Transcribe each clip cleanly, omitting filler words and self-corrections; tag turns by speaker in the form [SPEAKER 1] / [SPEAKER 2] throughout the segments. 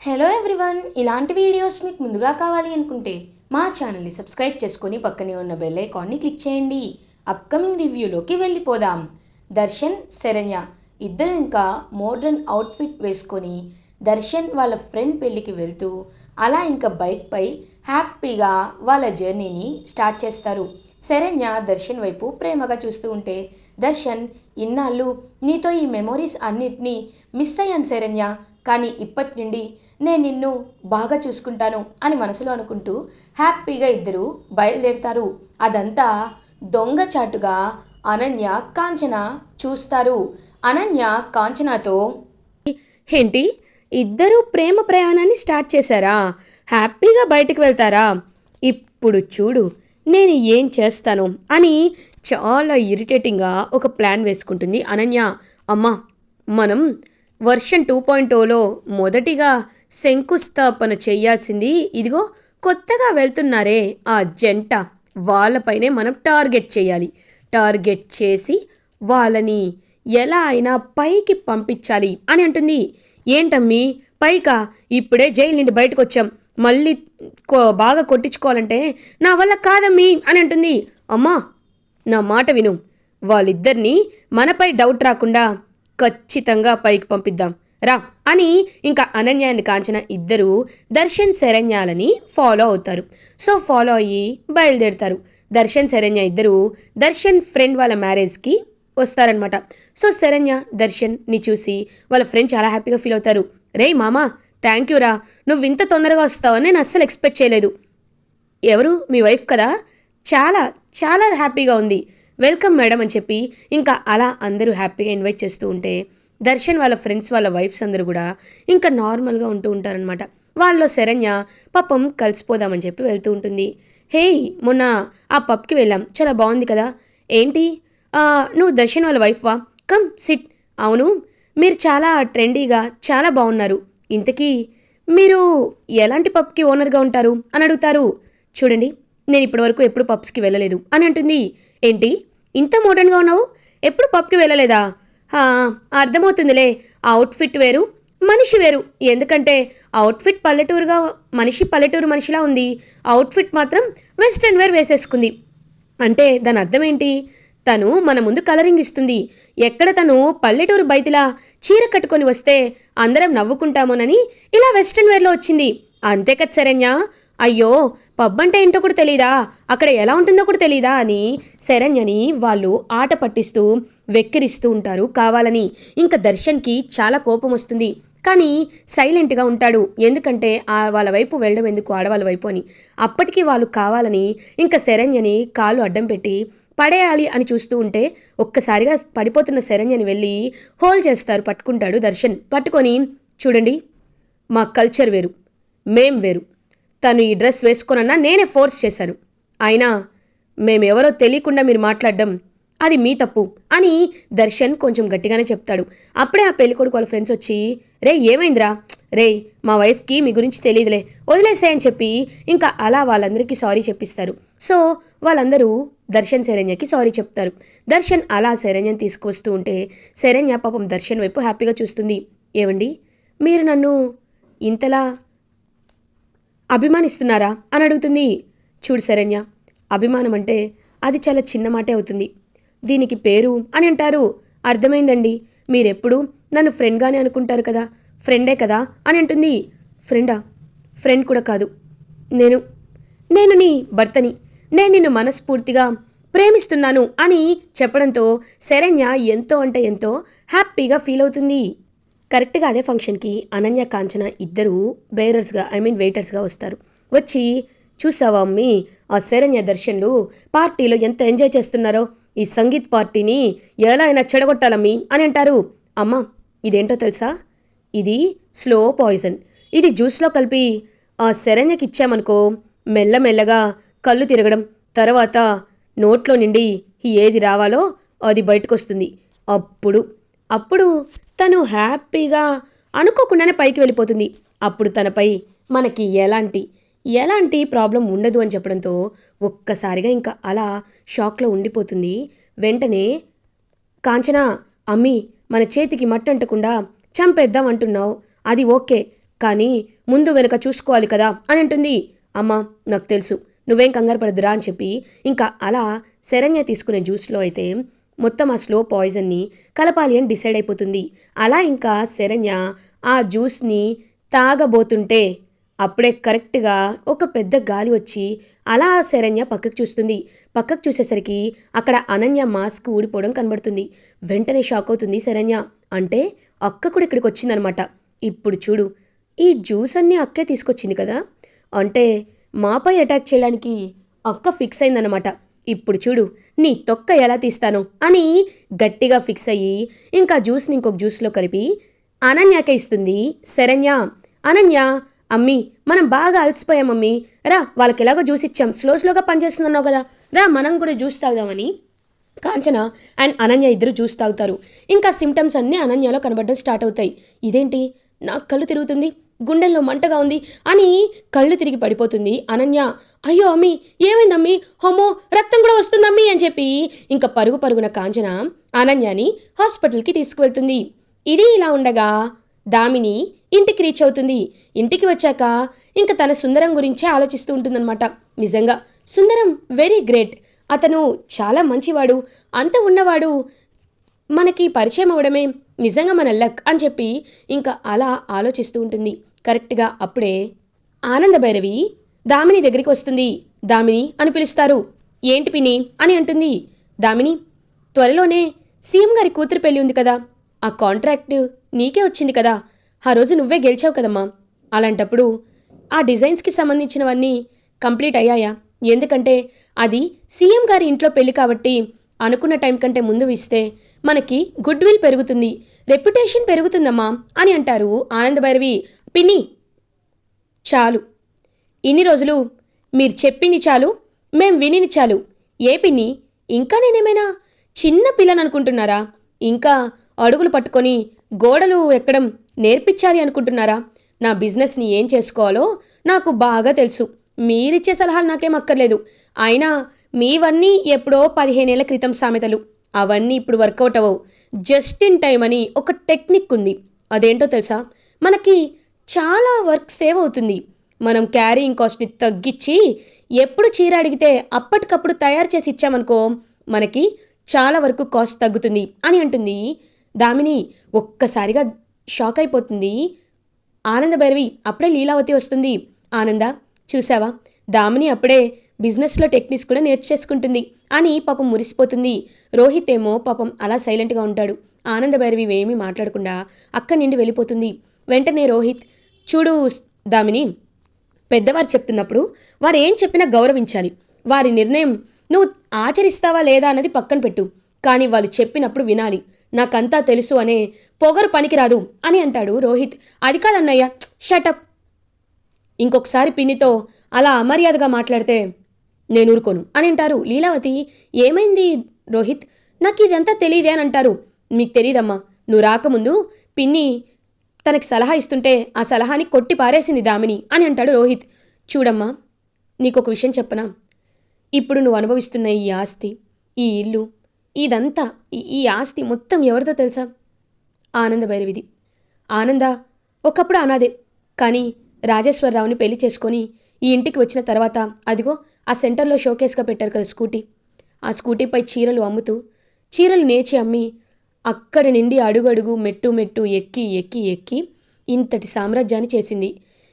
[SPEAKER 1] Hello everyone, ఇలాంటి videos మీకు ముందుగా కావాలి అనుకుంటే మా ఛానల్ని సబ్స్క్రైబ్ చేసుకొని పక్కనే ఉన్న బెల్ ఐకాన్ని క్లిక్ చేయండి. అప్కమింగ్ రివ్యూలోకి వెళ్ళిపోదాం. దర్శన్, శరణ్య ఇద్దరు ఇంకా మోడ్రన్ అవుట్ఫిట్ వేసుకొని దర్శన్ వాళ్ళ ఫ్రెండ్ పెళ్ళికి వెళ్తూ అలా ఇంకా బైక్పై హ్యాపీగా వాళ్ళ జర్నీని స్టార్ట్ చేస్తారు. శరణ్య దర్శన్ వైపు ప్రేమగా చూస్తూ ఉంటే దర్శన్, ఇన్నాళ్ళు నీతో ఈ మెమొరీస్ అన్నిటినీ మిస్ అయ్యాను శరణ్య, కానీ ఇప్పటి నుండి నేను నిన్ను బాగా చూసుకుంటాను అని మనసులో అనుకుంటూ హ్యాపీగా ఇద్దరు బయలుదేరుతారు. అదంతా దొంగచాటుగా అనన్య, కాంచన చూస్తారు. అనన్య కాంచనతో, ఏంటి ఇద్దరు ప్రేమ ప్రయాణాన్ని స్టార్ట్ చేశారా? హ్యాపీగా బయటికి వెళ్తారా? ఇప్పుడు చూడు నేను ఏం చేస్తాను అని చాలా ఇరిటేటింగ్గా ఒక ప్లాన్ వేసుకుంటుంది అనన్య. అమ్మా, మనం వర్షన్ 2.0లో మొదటిగా శంకుస్థాపన చేయాల్సింది ఇదిగో కొత్తగా వెళ్తున్నారే ఆ జంట, వాళ్ళపైనే మనం టార్గెట్ చేయాలి. టార్గెట్ చేసి వాళ్ళని ఎలా అయినా పైకి పంపించాలి అని అంటుంది. ఏంటమ్మీ పైకా? ఇప్పుడే జైలు నుండి బయటకు వచ్చాం, మళ్ళీ బాగా కొట్టించుకోవాలంటే నా వల్ల కాదమ్మీ అని అంటుంది. అమ్మా, నా మాట విను, వాళ్ళిద్దరినీ మనపై డౌట్ రాకుండా ఖచ్చితంగా పైకి పంపిద్దాం రా అని ఇంకా అనన్య అండ్ కాంచన ఇద్దరు దర్శన్, శరణ్యాలని ఫాలో అవుతారు. సో ఫాలో అయ్యి బయలుదేరుతారు. దర్శన్, శరణ్య ఇద్దరు దర్శన్ ఫ్రెండ్ వాళ్ళ మ్యారేజ్కి వస్తారనమాట. సో శరణ్య దర్శన్ని చూసి వాళ్ళ ఫ్రెండ్ చాలా హ్యాపీగా ఫీల్ అవుతారు. రే మామా, థ్యాంక్ యూ రా, నువ్వు ఇంత తొందరగా వస్తావని నేను అస్సలు ఎక్స్పెక్ట్ చేయలేదు. ఎవరు మీ వైఫ్ కదా, చాలా చాలా హ్యాపీగా ఉంది, వెల్కమ్ మేడం అని చెప్పి ఇంకా అలా అందరూ హ్యాపీగా ఇన్వైట్ చేస్తూ ఉంటే దర్శన్ వాళ్ళ ఫ్రెండ్స్ వాళ్ళ వైఫ్స్ అందరూ కూడా ఇంకా నార్మల్గా ఉంటూ ఉంటారనమాట. వాళ్ళలో శరణ్య పాపం కలిసిపోదామని చెప్పి వెళ్తూ ఉంటుంది. హేయ్, మొన్న ఆ పబ్కి వెళ్ళాం, చాలా బాగుంది కదా. ఏంటి నువ్వు దర్శన్ వాళ్ళ వైఫ్వా? Come SIT. అవును, మీరు చాలా ట్రెండీగా చాలా బాగున్నారు. ఇంతకీ మీరు ఎలాంటి పబ్కి ఓనర్గా ఉంటారు అని అడుగుతారు. చూడండి, నేను ఇప్పటివరకు ఎప్పుడు పబ్స్కి వెళ్ళలేదు అని అంటుంది. ఏంటి ఇంత మోడర్న్గా ఉన్నావు, ఎప్పుడు పబ్కి వెళ్ళలేదా? అర్థమవుతుందిలే, అవుట్ఫిట్ వేరు మనిషి వేరు. ఎందుకంటే అవుట్ఫిట్ పల్లెటూరుగా, మనిషి పల్లెటూరు మనిషిలా ఉంది, అవుట్ఫిట్ మాత్రం వెస్ట్రన్ వేర్ వేసేసుకుంది. అంటే దాని అర్థం ఏంటి? తను మన ముందు కలరింగ్ ఇస్తుంది. ఎక్కడ తను పల్లెటూరు బయటిలా చీర కట్టుకొని వస్తే అందరం నవ్వుకుంటామోనని ఇలా వెస్ట్రన్ వేర్లో వచ్చింది. అంతే కదా శరణ్య? అయ్యో, పబ్ అంటే ఏంటో కూడా తెలీదా, అక్కడ ఎలా ఉంటుందో కూడా తెలీదా అని శరణ్యని వాళ్ళు ఆట పట్టిస్తూ వెక్కిరిస్తూ ఉంటారు కావాలని. ఇంకా దర్శన్కి చాలా కోపం వస్తుంది, కానీ సైలెంట్గా ఉంటాడు. ఎందుకంటే వాళ్ళ వైపు వెళ్ళడం ఎందుకు, ఆడవాళ్ళ వైపు అని. అప్పటికి వాళ్ళు కావాలని ఇంకా శరణ్యని కాళ్ళు అడ్డం పెట్టి పడేయాలి అని చూస్తూ ఉంటే ఒక్కసారిగా పడిపోతున్న శరణ్యని వెళ్ళి హోల్డ్ చేస్తారు, పట్టుకుంటాడు దర్శన్. పట్టుకొని, చూడండి మా కల్చర్ వేరు, మేం వేరు, తను ఈ డ్రెస్ వేసుకొనన్నా నేనే ఫోర్స్ చేశాను, అయినా మేమెవరో తెలియకుండా మీరు మాట్లాడడం అది మీ తప్పు అని దర్శన్ కొంచెం గట్టిగానే చెప్తాడు. అప్పుడే ఆ పెళ్ళికొడుకు వాళ్ళ ఫ్రెండ్స్ వచ్చి, రే ఏమైందిరా, రే మా వైఫ్కి మీ గురించి తెలియదులే, వదిలేసే అని చెప్పి ఇంకా అలా వాళ్ళందరికీ సారీ చెప్పిస్తారు. సో వాళ్ళందరూ దర్శన్, శరణ్యకి సారీ చెప్తారు. దర్శన్ అలా శరణ్యని తీసుకొస్తూ ఉంటే శరణ్య పాపం దర్శన్ వైపు హ్యాపీగా చూస్తుంది. ఏమండి, మీరు నన్ను ఇంతలా అభిమానిస్తున్నారా అని అడుగుతుంది. చూడు శరణ్య, అభిమానం అంటే అది చాలా చిన్న మాటే అవుతుంది, దీనికి పేరు అని అంటారు. అర్థమైందండి, మీరెప్పుడు నన్ను ఫ్రెండ్గానే అనుకుంటారు కదా, ఫ్రెండే కదా అని అంటుంది. ఫ్రెండా? ఫ్రెండ్ కూడా కాదు, నేను నేను నీ భర్తని, నేను నిన్ను మనస్ఫూర్తిగా ప్రేమిస్తున్నాను అని చెప్పడంతో శరణ్య ఎంతో అంటే ఎంతో హ్యాపీగా ఫీల్ అవుతుంది. కరెక్ట్గా అదే ఫంక్షన్కి అనన్య, కాంచన ఇద్దరు బేరర్స్గా వెయిటర్స్గా వస్తారు. వచ్చి, చూసావా అమ్మి, ఆ శరణ్య దర్శన్లు పార్టీలో ఎంత ఎంజాయ్ చేస్తున్నారో, ఈ సంగీత్ పార్టీని ఎలా అయినా చెడగొట్టాలమ్మి అని అంటారు. అమ్మ, ఇదేంటో తెలుసా, ఇది స్లో పాయిజన్, ఇది జ్యూస్లో కలిపి ఆ శరణ్యకి ఇచ్చామనుకో మెల్లమెల్లగా కళ్ళు తిరగడం, తర్వాత నోట్లో నుండి ఏది రావాలో అది బయటకు వస్తుంది. అప్పుడు అప్పుడు తను హ్యాపీగా అనుకోకుండానే పైకి వెళ్ళిపోతుంది. అప్పుడు తనపై మనకి ఎలాంటి ఎలాంటి ప్రాబ్లం ఉండదు అని చెప్పడంతో ఒక్కసారిగా ఇంకా అలా షాక్లో ఉండిపోతుంది. వెంటనే, కాంచన, అమ్మి మన చేతికి మట్టంటకుండా చంపేద్దాం అంటున్నావు, అది ఓకే, కానీ ముందు వెనక చూసుకోవాలి కదా అని అంటుంది. అమ్మా నాకు తెలుసు, నువ్వేం కంగారు పడదురా అని చెప్పి ఇంకా అలా శరణ్య తీసుకునే జ్యూస్లో అయితే మొత్తం ఆ స్లో పాయిజన్ని కలపాలి అని డిసైడ్ అయిపోతుంది. అలా ఇంకా శరణ్య ఆ జ్యూస్ని తాగబోతుంటే అప్పుడే కరెక్ట్గా ఒక పెద్ద గాలి వచ్చి అలా శరణ్య పక్కకు చూస్తుంది. పక్కకు చూసేసరికి అక్కడ అనన్య మాస్క్ ఊడిపోవడం కనబడుతుంది. వెంటనే షాక్ అవుతుంది శరణ్య. అంటే అక్క కూడా ఇక్కడికి వచ్చిందనమాట. ఇప్పుడు చూడు, ఈ జ్యూస్ అన్నీ అక్కే తీసుకొచ్చింది కదా, అంటే మాపై అటాక్ చేయడానికి అక్క ఫిక్స్ అయిందనమాట. ఇప్పుడు చూడు నీ తొక్క ఎలా తీస్తాను అని గట్టిగా ఫిక్స్ అయ్యి ఇంకా జ్యూస్ని ఇంకొక జ్యూస్లో కలిపి అనన్యకే ఇస్తుంది శరణ్య. అనన్య, అమ్మీ మనం బాగా అలసిపోయాం మమ్మీ, రా వాళ్ళకి ఎలాగో జ్యూస్ ఇచ్చాం, స్లోగా పనిచేస్తున్నావు కదా, రా మనం కూడా జ్యూస్ తాగుదామని కాంచన అండ్ అనన్య ఇద్దరు జ్యూస్ తాగుతారు. ఇంకా సిమ్టమ్స్ అన్నీ అనన్యలో కనబడడం స్టార్ట్ అవుతాయి. ఇదేంటి నాకు కళ్ళు తిరుగుతుంది, గుండెల్లో మంటగా ఉంది అని కళ్ళు తిరిగి పడిపోతుంది అనన్య. అయ్యో అమ్మీ ఏమైందమ్మీ, హోమో రక్తం కూడా వస్తుందమ్మీ అని చెప్పి ఇంకా పరుగున కాంచన అనన్యని హాస్పిటల్కి తీసుకువెళ్తుంది. ఇది ఇలా ఉండగా దామిని ఇంటికి రీచ్ అవుతుంది. ఇంటికి వచ్చాక ఇంకా తన సుందరం గురించే ఆలోచిస్తూ ఉంటుందన్నమాట. నిజంగా సుందరం వెరీ గ్రేట్, అతను చాలా మంచివాడు, అంత ఉన్నవాడు మనకి పరిచయం అవడమే నిజంగా మన లక్ అని చెప్పి ఇంకా అలా ఆలోచిస్తూ ఉంటుంది. కరెక్ట్గా అప్పుడే ఆనందభైరవి దామిని దగ్గరికి వస్తుంది. దామిని అని పిలుస్తారు. ఏంటి పిన్ని అని అంటుంది. దామిని, త్వరలోనే సీఎం గారి కూతురు పెళ్ళి ఉంది కదా, ఆ కాంట్రాక్ట్ నీకే వచ్చింది కదా, ఆ రోజు నువ్వే గెలిచావు కదమ్మా, అలాంటప్పుడు ఆ డిజైన్స్కి సంబంధించినవన్నీ కంప్లీట్ అయ్యాయా? ఎందుకంటే అది సీఎం గారి ఇంట్లో పెళ్ళి కాబట్టి అనుకున్న టైం కంటే ముందు ఇస్తే మనకి గుడ్ విల్ పెరుగుతుంది, రెప్యుటేషన్ పెరుగుతుందమ్మా అని అంటారు ఆనందభైరవి. పిన్ని చాలు, ఇన్ని రోజులు మీరు చెప్పింది చాలు, మేం వినిని చాలు. ఏ పిన్ని, ఇంకా నేనేమైనా చిన్న పిల్లని అనుకుంటున్నారా? ఇంకా అడుగులు పట్టుకొని గోడలు ఎక్కడం నేర్పించాలి అనుకుంటున్నారా? నా బిజినెస్ని ఏం చేసుకోవాలో నాకు బాగా తెలుసు, మీరిచ్చే సలహాలు నాకేం అక్కర్లేదు. అయినా మీవన్నీ ఎప్పుడో 15 ఏళ్ల క్రితం సామెతలు, అవన్నీ ఇప్పుడు వర్కౌట్ అవ్వవు. జస్ట్ ఇన్ టైం అని ఒక టెక్నిక్ ఉంది, అదేంటో తెలుసా? మనకి చాలా వర్క్ సేవ్ అవుతుంది. మనం క్యారీయింగ్ కాస్ట్ని తగ్గించి ఎప్పుడు చీర అడిగితే అప్పటికప్పుడు తయారు చేసి ఇచ్చామనుకో మనకి చాలా వరకు కాస్ట్ తగ్గుతుంది అని అంటుంది దామిని. ఒక్కసారిగా షాక్ అయిపోతుంది ఆనందభైరవి. అప్పుడే లీలావతి వస్తుంది. ఆనంద చూసావా, దామిని అప్పుడే బిజినెస్లో టెక్నిక్స్ కూడా నేర్చేసుకుంటుంది అని పాపం మురిసిపోతుంది. రోహిత్ ఏమో పాపం అలా సైలెంట్గా ఉంటాడు. ఆనందభైరవి ఏమీ మాట్లాడకుండా అక్కడి నుండి వెళ్ళిపోతుంది. వెంటనే రోహిత్, చూడు దామిని, పెద్దవారు చెప్తున్నప్పుడు వారు ఏం చెప్పినా గౌరవించాలి. వారి నిర్ణయం నువ్వు ఆచరిస్తావా లేదా అన్నది పక్కన పెట్టు, కానీ వాళ్ళు చెప్పినప్పుడు వినాలి. నాకంతా తెలుసు అనే పొగరు పనికిరాదు అని అంటాడు రోహిత్. అది కాదన్నయ్య, షటప్, ఇంకొకసారి పిన్నితో అలా అమర్యాదగా మాట్లాడితే నేను ఊరుకోను అని అంటారు లీలావతి. ఏమైంది రోహిత్, నాకు ఇదంతా తెలియదే అని అంటారు. మీకు తెలియదమ్మా, నువ్వు రాకముందు పిన్ని తనకి సలహా ఇస్తుంటే ఆ సలహాని కొట్టి పారేసింది దామిని అని అంటాడు రోహిత్. చూడమ్మా, నీకొక విషయం చెప్పనా, ఇప్పుడు నువ్వు అనుభవిస్తున్న ఈ ఆస్తి, ఈ ఇల్లు, ఇదంతా ఈ ఆస్తి మొత్తం ఎవరితో తెలుసా? ఆనందభైరవిది. ఆనంద ఒకప్పుడు అనాదే, కానీ రాజేశ్వరరావుని పెళ్లి చేసుకొని ఈ ఇంటికి వచ్చిన తర్వాత అదిగో ఆ సెంటర్లో షోకేస్గా పెట్టారు కదా స్కూటీ, ఆ స్కూటీపై చీరలు అమ్ముతూ చీరలు నేచి అమ్మి అక్కడి నుండి అడుగడుగు మెట్టు ఎక్కి ఎక్కి ఎక్కి ఇంతటి సామ్రాజ్యాన్ని చేసింది.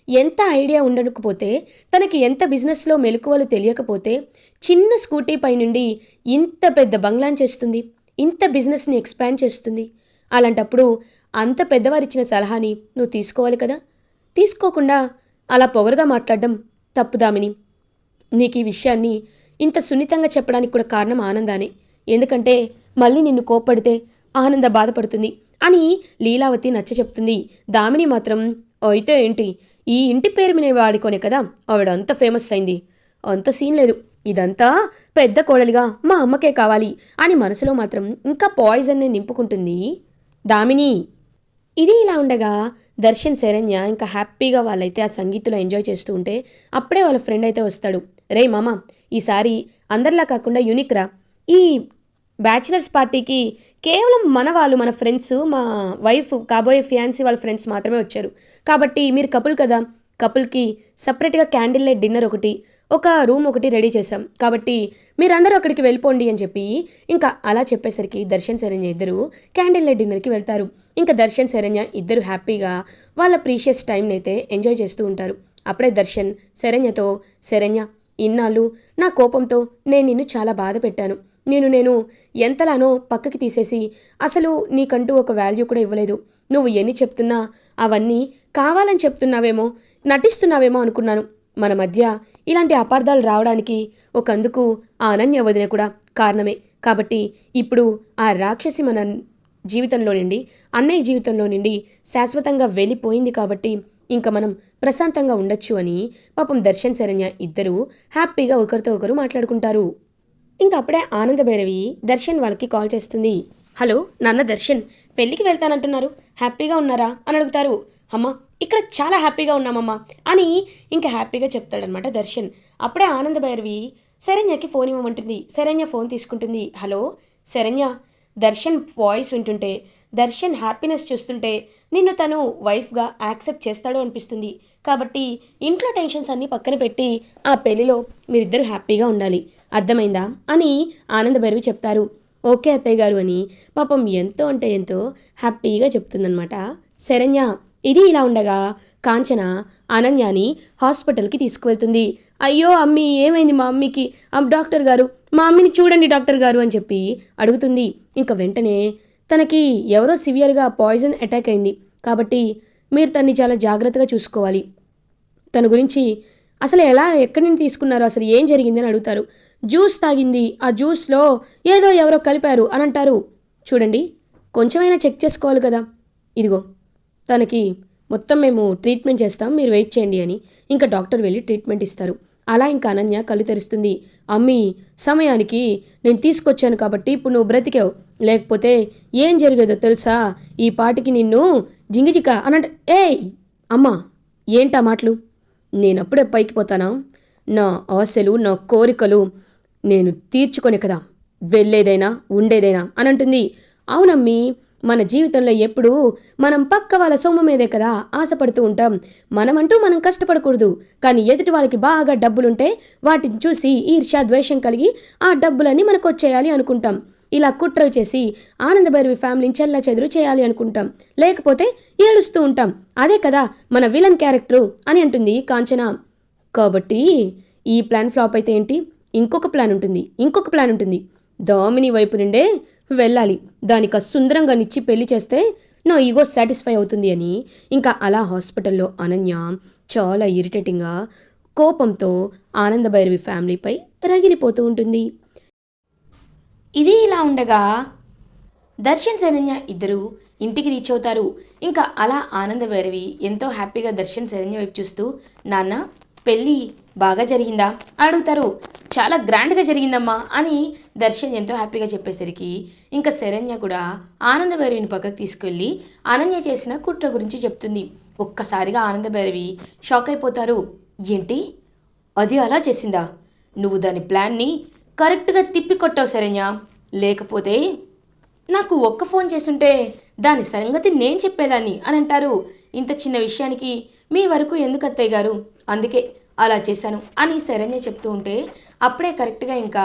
[SPEAKER 1] ఎంత ఐడియా ఉండకపోతే, తనకి ఎంత బిజినెస్లో మెలకువలు తెలియకపోతే చిన్న స్కూటీ పై నుండి ఇంత పెద్ద బంగ్లాన్ చేస్తుంది, ఇంత బిజినెస్ని ఎక్స్పాండ్ చేస్తుంది. అలాంటప్పుడు అంత పెద్దవారిచ్చిన సలహాని నువ్వు తీసుకోవాలి కదా. తీసుకోకుండా అలా పొగరుగా మాట్లాడడం తప్పుదామిని. నీకు ఈ విషయాన్ని ఇంత సున్నితంగా చెప్పడానికి కూడా కారణం ఆనందానే. ఎందుకంటే మళ్ళీ నిన్ను కోప్పడితే ఆనంద బాధపడుతుంది అని లీలావతి నచ్చ చెప్తుంది. దామిని మాత్రం, అయితే ఏంటి, ఈ ఇంటి పేరు మీద వాడుకోనే కదా ఆవిడ అంత ఫేమస్ అయింది, అంత సీన్ లేదు, ఇదంతా పెద్ద కోడలిగా మా అమ్మకే కావాలి అని మనసులో మాత్రం ఇంకా పాయిజన్ని నింపుకుంటుంది దామిని. ఇది ఇలా ఉండగా దర్శన్ శరణ్య ఇంకా హ్యాపీగా వాళ్ళైతే ఆ సంగీతంలో ఎంజాయ్ చేస్తూ ఉంటే అప్పుడే వాళ్ళ ఫ్రెండ్ అయితే వస్తాడు. రే మామ, ఈసారి అందరిలా కాకుండా యూనిక్ రా, ఈ బ్యాచిలర్స్ పార్టీకి కేవలం మన వాళ్ళు, మన ఫ్రెండ్స్, మా వైఫ్ కాబోయే ఫియాన్సీ వాళ్ళ ఫ్రెండ్స్ మాత్రమే వచ్చారు. కాబట్టి మీరు కపుల్ కదా, కపుల్కి సపరేట్గా క్యాండిల్ లైట్ డిన్నర్ ఒకటి, ఒక రూమ్ ఒకటి రెడీ చేశాం. కాబట్టి మీరందరూ అక్కడికి వెళ్ళిపోండి అని చెప్పి ఇంకా అలా చెప్పేసరికి దర్శన్ శరణ్య ఇద్దరు క్యాండిల్ లైట్ డిన్నర్కి వెళ్తారు. ఇంకా దర్శన్ శరణ్య ఇద్దరు హ్యాపీగా వాళ్ళ ప్రీషియస్ టైంని అయితే ఎంజాయ్ చేస్తూ ఉంటారు. అప్పుడే దర్శన్ శరణ్యతో, శరణ్య, ఇన్నాళ్ళు నా కోపంతో నేను నిన్ను చాలా బాధ పెట్టాను. నేను ఎంతలానో పక్కకి తీసేసి అసలు నీకంటూ ఒక వాల్యూ కూడా ఇవ్వలేదు. నువ్వు ఎన్ని చెప్తున్నా అవన్నీ కావాలని చెప్తున్నావేమో, నటిస్తున్నావేమో అనుకున్నాను. మన మధ్య ఇలాంటి అపార్థాలు రావడానికి ఒకందుకు ఆ అనన్య వదిన కూడా కారణమే. కాబట్టి ఇప్పుడు ఆ రాక్షసి మన జీవితంలో నుండి, అన్నయ్య జీవితంలో నుండి శాశ్వతంగా వెళ్ళిపోయింది. కాబట్టి ఇంకా మనం ప్రశాంతంగా ఉండొచ్చు అని పాపం దర్శన్ శరణ్య ఇద్దరూ హ్యాపీగా ఒకరితో ఒకరు మాట్లాడుకుంటారు. ఇంకా అప్పుడే ఆనందభైరవి దర్శన్ వాళ్ళకి కాల్ చేస్తుంది. హలో నాన్న దర్శన్, పెళ్ళికి వెళ్తానంటున్నారు, హ్యాపీగా ఉన్నారా అని అడుగుతారు. అమ్మా ఇక్కడ చాలా హ్యాపీగా ఉన్నామమ్మా అని ఇంకా హ్యాపీగా చెప్తాడనమాట దర్శన్. అప్పుడే ఆనందభైరవి శరణ్యకి ఫోన్ ఇవ్వమంటుంది. శరణ్య ఫోన్ తీసుకుంటుంది. హలో శరణ్య, దర్శన్ వాయిస్ వింటుంటే, దర్శన్ హ్యాపీనెస్ చూస్తుంటే నిన్ను తను వైఫ్గా యాక్సెప్ట్ చేస్తాడు అనిపిస్తుంది. కాబట్టి ఇంట్లో టెన్షన్స్ అన్నీ పక్కన పెట్టి ఆ పెళ్లిలో మీరిద్దరూ హ్యాపీగా ఉండాలి, అర్థమైందా అని ఆనందభైరవి చెప్తారు. ఓకే అత్తయ్య గారు అని పాపం ఎంతో అంటే ఎంతో హ్యాపీగా చెప్తుందనమాట శరణ్య. ఇది ఇలా ఉండగా కాంచన అనన్యాని హాస్పిటల్కి తీసుకువెళ్తుంది. అయ్యో అమ్మి ఏమైంది మా అమ్మికి, డాక్టర్ గారు మా అమ్మిని చూడండి డాక్టర్ గారు అని చెప్పి అడుగుతుంది. ఇంకా వెంటనే తనకి ఎవరో సివియర్గా పాయిజన్ అటాక్ అయింది, కాబట్టి మీరు తన్ని చాలా జాగ్రత్తగా చూసుకోవాలి. తన గురించి అసలు ఎక్కడి నుంచి తీసుకున్నారు, అసలు ఏం జరిగింది అని అడుగుతారు. జ్యూస్ తాగింది, ఆ జ్యూస్లో ఏదో ఎవరో కలిపారు అని అంటారు. చూడండి కొంచెమైనా చెక్ చేసుకోవాలి కదా, ఇదిగో తనకి మొత్తం మేము ట్రీట్మెంట్ చేస్తాం, మీరు వెయిట్ చేయండి అని ఇంకా డాక్టర్ వెళ్ళి ట్రీట్మెంట్ ఇస్తారు. అలా ఇంకా అనన్య కళ్ళు తెరుస్తుంది. అమ్మి సమయానికి నేను తీసుకొచ్చాను కాబట్టి ఇప్పుడు నువ్వు బ్రతికావు, లేకపోతే ఏం జరిగేదో తెలుసా, ఈ పాటికి నిన్ను జింగిజిక అనంట. ఏయ్ అమ్మా ఏంటా మాటలు, నేనప్పుడే పైకి పోతానా, నా ఆశలు నా కోరికలు నేను తీర్చుకొని కదా వెళ్ళేదైనా ఉండేదైనా అని అంటుంది. అవునమ్మి, మన జీవితంలో ఎప్పుడూ మనం పక్క వాళ్ళ సొమ్ము మీదే కదా ఆశపడుతూ ఉంటాం. మనమంటూ మనం కష్టపడకూడదు, కానీ ఎదుటి వాళ్ళకి బాగా డబ్బులుంటే వాటిని చూసి ఈర్ష్య ద్వేషం కలిగి ఆ డబ్బులన్నీ మనకు వచ్చేయాలి అనుకుంటాం. ఇలా కుట్రలు చేసి ఆనందభైరవి ఫ్యామిలీని చెల్లా చెదురు చేయాలి అనుకుంటాం, లేకపోతే ఏడుస్తూ ఉంటాం. అదే కదా మన విలన్ క్యారెక్టరు అని అంటుంది కాంచన. కాబట్టి ఈ ప్లాన్ ఫ్లాప్ అయితే ఏంటి, ఇంకొక ప్లాన్ ఉంటుంది. దామిని వైపు నుండే వెళ్ళాలి, దానికి సుందరంగా నిచ్చి పెళ్లి చేస్తే నా ఈగో సాటిస్ఫై అవుతుంది అని ఇంకా అలా హాస్పిటల్లో అనన్య చాలా ఇరిటేటింగ్గా కోపంతో ఆనందభైరవి ఫ్యామిలీపై రగిలిపోతూ ఉంటుంది. ఇది ఇలా ఉండగా దర్శన్ శరణ్య ఇద్దరు ఇంటికి రీచ్ అవుతారు. ఇంకా అలా ఆనందభైరవి ఎంతో హ్యాపీగా దర్శన్ శరణ్య వైపు చూస్తూ, నాన్న పెళ్ళి బాగా జరిగిందా అడుగుతారు. చాలా గ్రాండ్గా జరిగిందమ్మా అని దర్శన్ ఎంతో హ్యాపీగా చెప్పేసరికి ఇంకా శరణ్య కూడా ఆనందభైరవిని పక్కకు తీసుకెళ్ళి అనన్య చేసిన కుట్ర గురించి చెప్తుంది. ఒక్కసారిగా ఆనందభైరవి షాక్ అయిపోతారు. ఏంటి, అది అలా చేసిందా, నువ్వు దాని ప్లాన్ని కరెక్ట్గా తిప్పికొట్టావు శరణ్య, లేకపోతే నాకు ఒక్క ఫోన్ చేసుంటే దాని సంగతి నేను చెప్పేదాన్ని అని అంటారు. ఇంత చిన్న విషయానికి మీ వరకు ఎందుకు అత్తయ్య గారు, అందుకే అలా చేశాను అని శరణ్య చెప్తూ ఉంటే అప్పుడే కరెక్ట్గా ఇంకా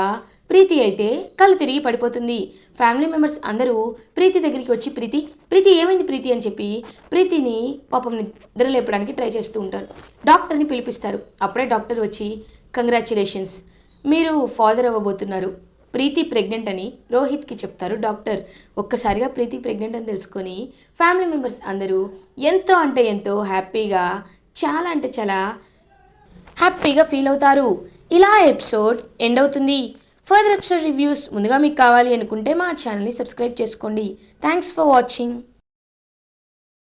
[SPEAKER 1] ప్రీతి అయితే కళ్ళు తిరిగి పడిపోతుంది. ఫ్యామిలీ మెంబర్స్ అందరూ ప్రీతి దగ్గరికి వచ్చి ప్రీతి ఏమైంది ప్రీతి అని చెప్పి ప్రీతిని పాపం నిద్ర లేపడానికి ట్రై చేస్తూ ఉంటారు. డాక్టర్ని పిలిపిస్తారు. అప్పుడే డాక్టర్ వచ్చి కంగ్రాచులేషన్స్, మీరు ఫాదర్ అవ్వబోతున్నారు, ప్రీతి ప్రెగ్నెంట్ అని రోహిత్కి చెప్తారు డాక్టర్. ఒక్కసారిగా ప్రీతి ప్రెగ్నెంట్ అని తెలుసుకొని ఫ్యామిలీ మెంబర్స్ అందరూ ఎంతో అంటే ఎంతో హ్యాపీగా, చాలా అంటే చాలా హ్యాపీగా ఫీల్ అవుతారు. ఇలా ఎపిసోడ్ ఎండ్ అవుతుంది. ఫర్దర్ ఎపిసోడ్ రివ్యూస్ ముందుగా మీకు కావాలి అనుకుంటే మా ఛానల్ని సబ్స్క్రైబ్ చేసుకోండి. Thanks for watching.